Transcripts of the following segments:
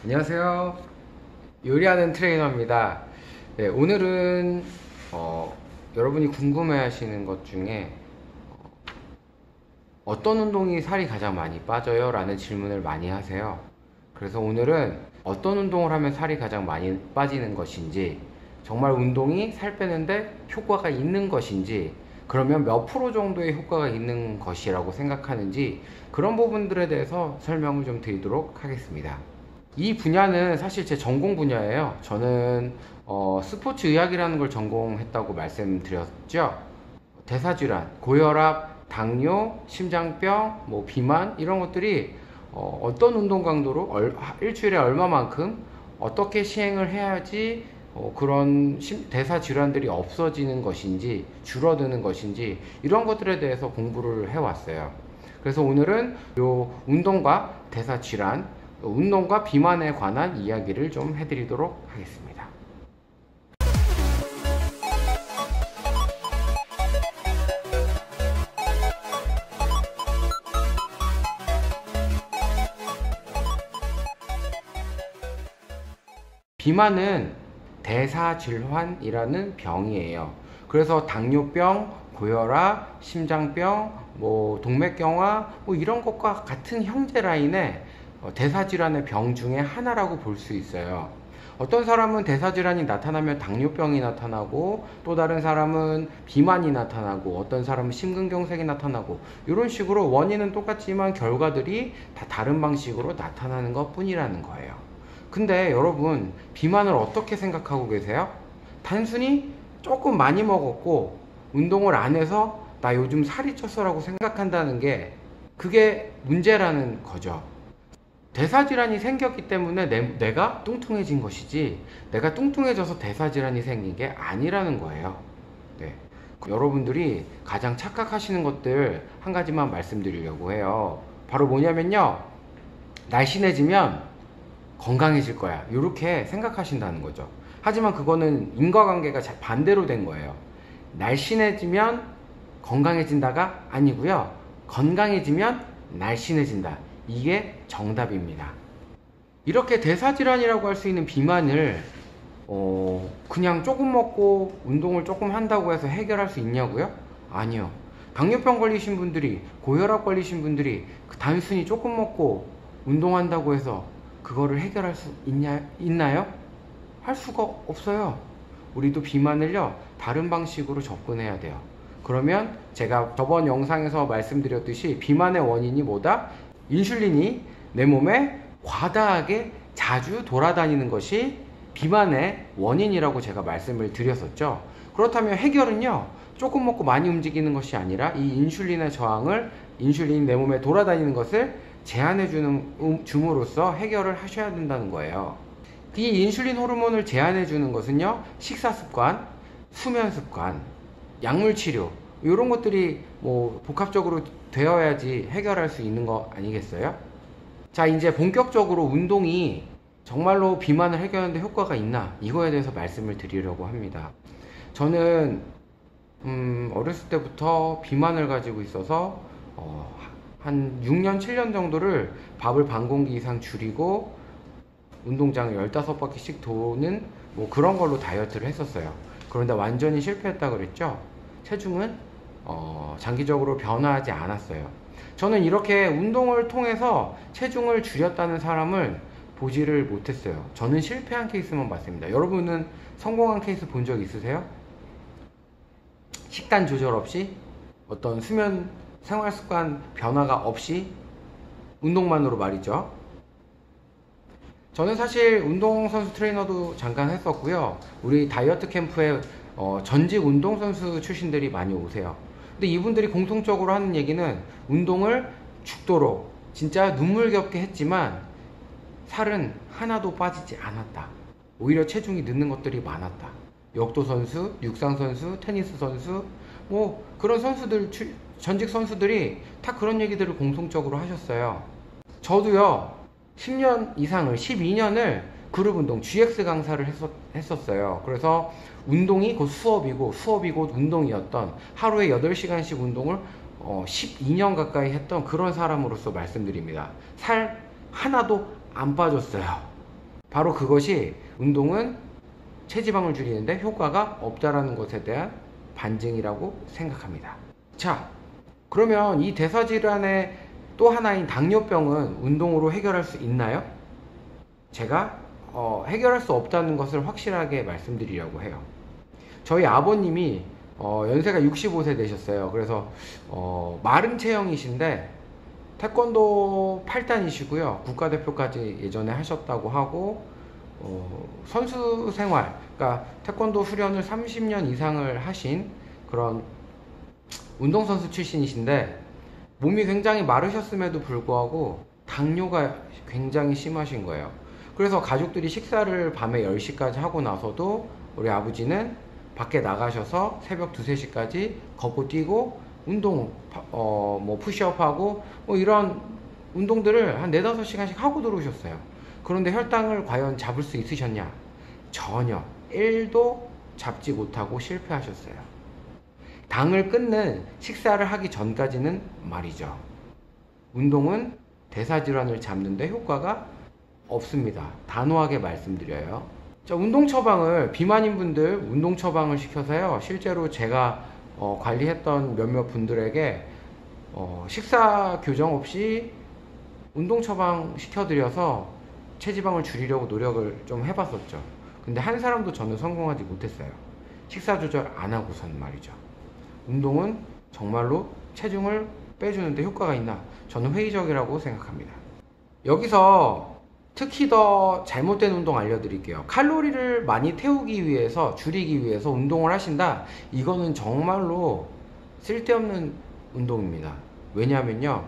안녕하세요. 요리하는 트레이너입니다. 네, 오늘은 여러분이 궁금해 하시는 것 중에 어떤 운동이 살이 가장 많이 빠져요? 라는 질문을 많이 하세요. 그래서 오늘은 어떤 운동을 하면 살이 가장 많이 빠지는 것인지, 정말 운동이 살 빼는데 효과가 있는 것인지, 그러면 몇 프로 정도의 효과가 있는 것이라고 생각하는지, 그런 부분들에 대해서 설명을 좀 드리도록 하겠습니다. 이 분야는 사실 제 전공 분야예요. 저는 스포츠 의학이라는 걸 전공했다고 말씀드렸죠. 대사질환, 고혈압, 당뇨, 심장병, 비만 이런 것들이 어떤 운동 강도로 일주일에 얼마만큼 어떻게 시행을 해야지 그런 대사질환들이 없어지는 것인지 줄어드는 것인지 이런 것들에 대해서 공부를 해왔어요. 그래서 오늘은 요 운동과 대사질환, 운동과 비만에 관한 이야기를 좀 해드리도록 하겠습니다. 비만은 대사질환이라는 병이에요. 그래서 당뇨병, 고혈압, 심장병, 동맥경화 이런 것과 같은 형제 라인의 대사질환의 병 중에 하나라고 볼 수 있어요. 어떤 사람은 대사질환이 나타나면 당뇨병이 나타나고, 또 다른 사람은 비만이 나타나고, 어떤 사람은 심근경색이 나타나고, 이런 식으로 원인은 똑같지만 결과들이 다 다른 방식으로 나타나는 것 뿐이라는 거예요. 근데 여러분, 비만을 어떻게 생각하고 계세요? 단순히 조금 많이 먹었고 운동을 안 해서 나 요즘 살이 쪘어 라고 생각한다는 게, 그게 문제라는 거죠. 대사질환이 생겼기 때문에 내가 뚱뚱해진 것이지, 내가 뚱뚱해져서 대사질환이 생긴 게 아니라는 거예요. 네. 여러분들이 가장 착각하시는 것들 한 가지만 말씀드리려고 해요. 바로 뭐냐면요, 날씬해지면 건강해질 거야, 이렇게 생각하신다는 거죠. 하지만 그거는 인과관계가 반대로 된 거예요. 날씬해지면 건강해진다가 아니고요, 건강해지면 날씬해진다, 이게 정답입니다. 이렇게 대사질환이라고 할 수 있는 비만을 그냥 조금 먹고 운동을 조금 한다고 해서 해결할 수 있냐고요? 아니요. 당뇨병 걸리신 분들이, 고혈압 걸리신 분들이 단순히 조금 먹고 운동한다고 해서 그거를 해결할 수 있나요? 할 수가 없어요. 우리도 비만을요, 다른 방식으로 접근해야 돼요. 그러면 제가 저번 영상에서 말씀드렸듯이 비만의 원인이 뭐다? 인슐린이 내 몸에 과다하게 자주 돌아다니는 것이 비만의 원인이라고 제가 말씀을 드렸었죠. 그렇다면 해결은요, 조금 먹고 많이 움직이는 것이 아니라 이 인슐린의 저항을, 인슐린이 내 몸에 돌아다니는 것을 제한해 줌으로써 해결을 하셔야 된다는 거예요. 이 인슐린 호르몬을 제한해 주는 것은요, 식사 습관, 수면 습관, 약물 치료, 이런 것들이 복합적으로 되어야지 해결할 수 있는 거 아니겠어요? 자, 이제 본격적으로 운동이 정말로 비만을 해결하는데 효과가 있나, 이거에 대해서 말씀을 드리려고 합니다. 저는 어렸을 때부터 비만을 가지고 있어서 한 6년 7년 정도를 밥을 반 공기 이상 줄이고 운동장을 15바퀴씩 도는 그런 걸로 다이어트를 했었어요. 그런데 완전히 실패했다 그랬죠. 체중은 장기적으로 변화하지 않았어요. 저는 이렇게 운동을 통해서 체중을 줄였다는 사람을 보지를 못했어요. 저는 실패한 케이스만 봤습니다. 여러분은 성공한 케이스 본 적 있으세요? 식단 조절 없이, 어떤 수면 생활 습관 변화가 없이, 운동만으로 말이죠. 저는 사실 운동선수 트레이너도 잠깐 했었고요. 우리 다이어트 캠프에 전직 운동선수 출신들이 많이 오세요. 근데 이분들이 공통적으로 하는 얘기는, 운동을 죽도록 진짜 눈물겹게 했지만 살은 하나도 빠지지 않았다. 오히려 체중이 늦는 것들이 많았다. 역도선수, 육상선수, 테니스 선수, 그런 선수들, 전직 선수들이 다 그런 얘기들을 공통적으로 하셨어요. 저도요, 10년 이상을, 12년을 그룹 운동, GX 강사를 했었어요. 그래서 운동이 곧 수업이고, 수업이 곧 운동이었던, 하루에 8시간씩 운동을 12년 가까이 했던 그런 사람으로서 말씀드립니다. 살 하나도 안 빠졌어요. 바로 그것이 운동은 체지방을 줄이는데 효과가 없다라는 것에 대한 반증이라고 생각합니다. 자, 그러면 이 대사질환의 또 하나인 당뇨병은 운동으로 해결할 수 있나요? 제가 해결할 수 없다는 것을 확실하게 말씀드리려고 해요. 저희 아버님이 연세가 65세 되셨어요. 그래서 마른 체형이신데 태권도 8단이시고요. 국가대표까지 예전에 하셨다고 하고 선수 생활, 그러니까 태권도 수련을 30년 이상을 하신 그런 운동선수 출신이신데 몸이 굉장히 마르셨음에도 불구하고 당뇨가 굉장히 심하신 거예요. 그래서 가족들이 식사를 밤에 10시까지 하고 나서도 우리 아버지는 밖에 나가셔서 새벽 2, 3시까지 걷고 뛰고 운동, 뭐 푸시업하고 뭐 이런 운동들을 한 4, 5시간씩 하고 들어오셨어요. 그런데 혈당을 과연 잡을 수 있으셨냐? 전혀 1도 잡지 못하고 실패하셨어요. 당을 끊는 식사를 하기 전까지는 말이죠. 운동은 대사질환을 잡는데 효과가 없습니다. 단호하게 말씀드려요. 자, 운동 처방을 비만인 분들 운동 처방을 시켜서요. 실제로 제가 관리했던 몇몇 분들에게 식사 교정 없이 운동 처방 시켜드려서 체지방을 줄이려고 노력을 좀 해봤었죠. 근데 한 사람도 저는 성공하지 못했어요. 식사 조절 안 하고선 말이죠. 운동은 정말로 체중을 빼주는데 효과가 있나? 저는 회의적이라고 생각합니다. 여기서 특히 더 잘못된 운동 알려드릴게요. 칼로리를 많이 태우기 위해서, 줄이기 위해서 운동을 하신다? 이거는 정말로 쓸데없는 운동입니다. 왜냐하면요,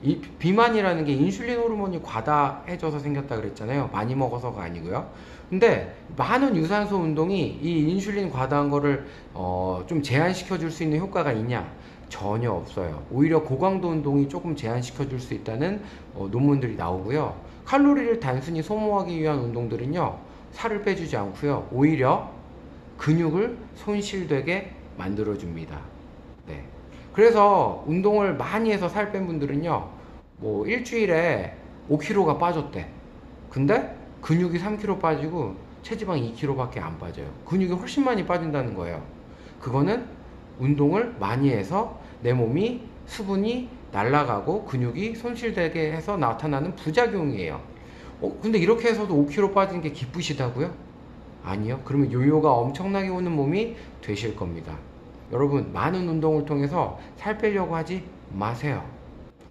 이 비만이라는 게 인슐린 호르몬이 과다해져서 생겼다 그랬잖아요. 많이 먹어서가 아니고요. 근데 많은 유산소 운동이 이 인슐린 과다한 거를 좀 제한시켜 줄 수 있는 효과가 있냐? 전혀 없어요. 오히려 고강도 운동이 조금 제한시켜 줄 수 있다는 논문들이 나오고요. 칼로리를 단순히 소모하기 위한 운동들은요, 살을 빼주지 않고요, 오히려 근육을 손실되게 만들어 줍니다. 네. 그래서 운동을 많이 해서 살 뺀 분들은요, 뭐 일주일에 5kg가 빠졌대. 근데 근육이 3kg 빠지고 체지방이 2kg밖에 안 빠져요. 근육이 훨씬 많이 빠진다는 거예요. 그거는 운동을 많이 해서 내 몸이 수분이 날아가고 근육이 손실되게 해서 나타나는 부작용이에요. 근데 이렇게 해서도 5kg 빠진 게 기쁘시다고요? 아니요. 그러면 요요가 엄청나게 오는 몸이 되실 겁니다. 여러분, 많은 운동을 통해서 살 빼려고 하지 마세요.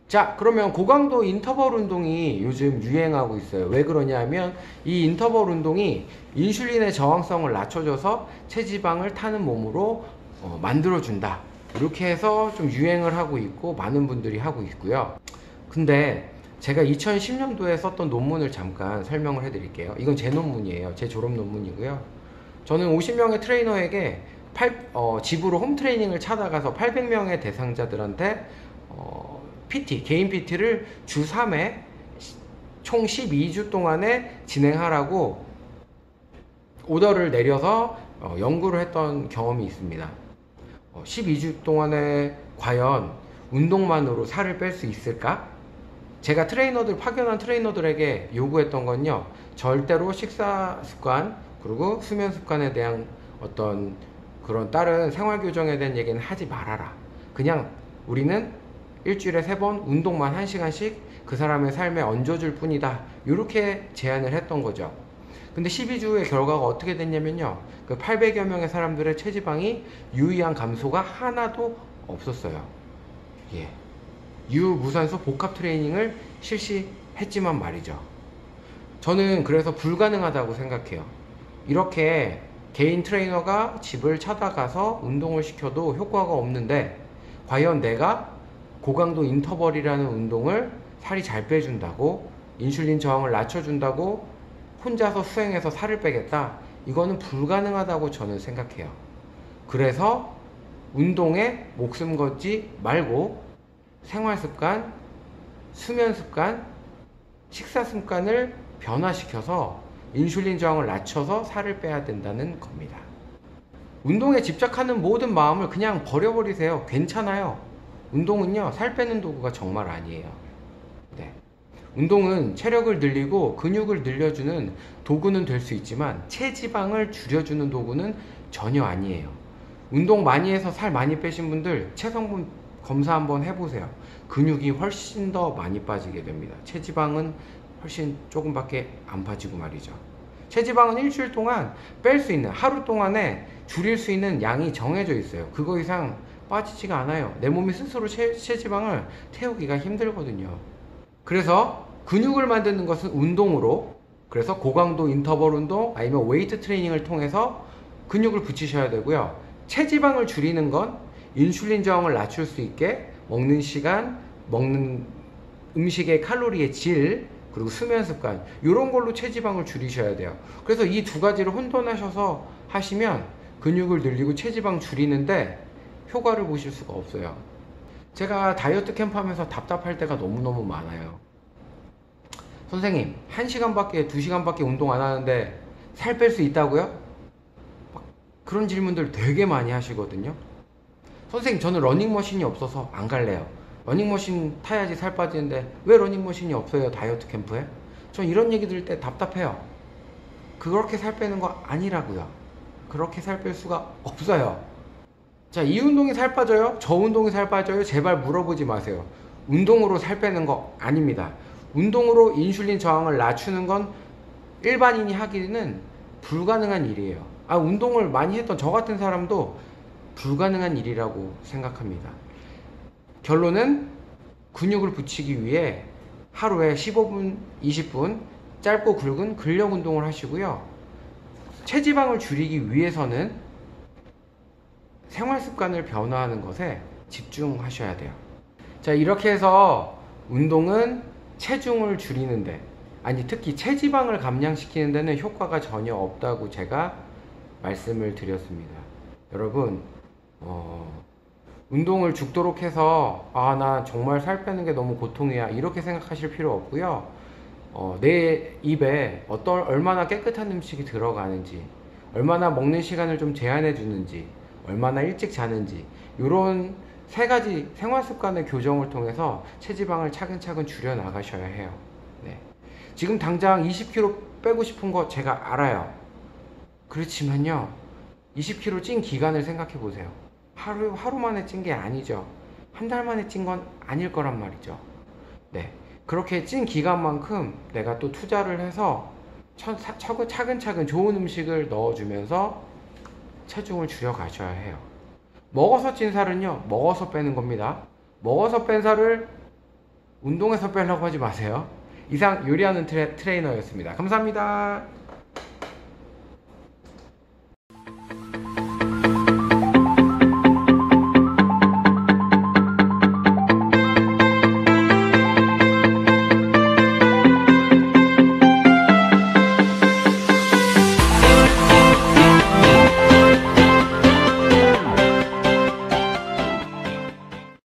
자, 그러면 고강도 인터벌 운동이 요즘 유행하고 있어요. 왜 그러냐면 이 인터벌 운동이 인슐린의 저항성을 낮춰줘서 체지방을 타는 몸으로 만들어준다. 이렇게 해서 좀 유행을 하고 있고 많은 분들이 하고 있고요. 근데 제가 2010년도에 썼던 논문을 잠깐 설명을 해드릴게요. 이건 제 논문이에요. 제 졸업 논문이고요. 저는 50명의 트레이너에게 집으로 홈트레이닝을 찾아가서 800명의 대상자들한테 PT, 개인 PT를 주 3회 총 12주 동안에 진행하라고 오더를 내려서 연구를 했던 경험이 있습니다. 12주 동안에 과연 운동만으로 살을 뺄 수 있을까? 제가 파견한 트레이너들에게 요구했던 건요, 절대로 식사 습관 그리고 수면 습관에 대한 어떤 그런 다른 생활 교정에 대한 얘기는 하지 말아라. 그냥 우리는 일주일에 3번 운동만 1시간씩 그 사람의 삶에 얹어줄 뿐이다. 이렇게 제안을 했던 거죠. 근데 12주의 결과가 어떻게 됐냐면요, 그 800여 명의 사람들의 체지방이 유의한 감소가 하나도 없었어요. 예. 유무산소 복합 트레이닝을 실시했지만 말이죠. 저는 그래서 불가능하다고 생각해요. 이렇게 개인 트레이너가 집을 찾아가서 운동을 시켜도 효과가 없는데 과연 내가 고강도 인터벌이라는 운동을 살이 잘 빼준다고, 인슐린 저항을 낮춰준다고 혼자서 수행해서 살을 빼겠다? 이거는 불가능하다고 저는 생각해요. 그래서 운동에 목숨 걸지 말고 생활습관, 수면습관, 식사습관을 변화시켜서 인슐린 저항을 낮춰서 살을 빼야 된다는 겁니다. 운동에 집착하는 모든 마음을 그냥 버려버리세요. 괜찮아요. 운동은요, 살 빼는 도구가 정말 아니에요. 네. 운동은 체력을 늘리고 근육을 늘려주는 도구는 될 수 있지만 체지방을 줄여주는 도구는 전혀 아니에요. 운동 많이 해서 살 많이 빼신 분들 체성분 검사 한번 해보세요. 근육이 훨씬 더 많이 빠지게 됩니다. 체지방은 훨씬 조금밖에 안 빠지고 말이죠. 체지방은 일주일 동안 뺄 수 있는, 하루 동안에 줄일 수 있는 양이 정해져 있어요. 그거 이상 빠지지가 않아요. 내 몸이 스스로 체지방을 태우기가 힘들거든요. 그래서 근육을 만드는 것은 운동으로, 그래서 고강도 인터벌 운동 아니면 웨이트 트레이닝을 통해서 근육을 붙이셔야 되고요. 체지방을 줄이는 건 인슐린 저항을 낮출 수 있게 먹는 시간, 먹는 음식의 칼로리의 질, 그리고 수면 습관, 이런 걸로 체지방을 줄이셔야 돼요. 그래서 이 두 가지를 혼돈하셔서 하시면 근육을 늘리고 체지방 줄이는데 효과를 보실 수가 없어요. 제가 다이어트 캠프 하면서 답답할 때가 너무너무 많아요. 선생님, 1시간밖에 2시간밖에 운동 안 하는데 살 뺄 수 있다고요? 그런 질문들 되게 많이 하시거든요. 선생님, 저는 러닝머신이 없어서 안 갈래요. 러닝머신 타야지 살 빠지는데 왜 러닝머신이 없어요, 다이어트 캠프에? 전 이런 얘기 들을 때 답답해요. 그렇게 살 빼는 거 아니라고요. 그렇게 살 뺄 수가 없어요. 자, 이 운동이 살 빠져요? 저 운동이 살 빠져요? 제발 물어보지 마세요. 운동으로 살 빼는 거 아닙니다. 운동으로 인슐린 저항을 낮추는 건 일반인이 하기는 불가능한 일이에요. 운동을 많이 했던 저 같은 사람도 불가능한 일이라고 생각합니다. 결론은 근육을 붙이기 위해 하루에 15분, 20분 짧고 굵은 근력 운동을 하시고요. 체지방을 줄이기 위해서는 생활 습관을 변화하는 것에 집중하셔야 돼요. 자, 이렇게 해서 운동은 체중을 줄이는데, 특히 체지방을 감량시키는 데는 효과가 전혀 없다고 제가 말씀을 드렸습니다. 여러분, 운동을 죽도록 해서 나 정말 살 빼는 게 너무 고통이야, 이렇게 생각하실 필요 없고요. 내 입에 얼마나 깨끗한 음식이 들어가는지, 얼마나 먹는 시간을 좀 제한해 주는지, 얼마나 일찍 자는지, 이런 세 가지 생활 습관의 교정을 통해서 체지방을 차근차근 줄여 나가셔야 해요. 네. 지금 당장 20kg 빼고 싶은 거 제가 알아요. 그렇지만요, 20kg 찐 기간을 생각해 보세요. 하루 만에 찐 게 아니죠. 한 달 만에 찐 건 아닐 거란 말이죠. 네. 그렇게 찐 기간만큼 내가 또 투자를 해서 차근차근 좋은 음식을 넣어주면서 체중을 줄여 가셔야 해요. 먹어서 찐 살은요, 먹어서 빼는 겁니다. 먹어서 뺀 살을 운동해서 빼려고 하지 마세요. 이상 요리하는 트레이너였습니다. 감사합니다.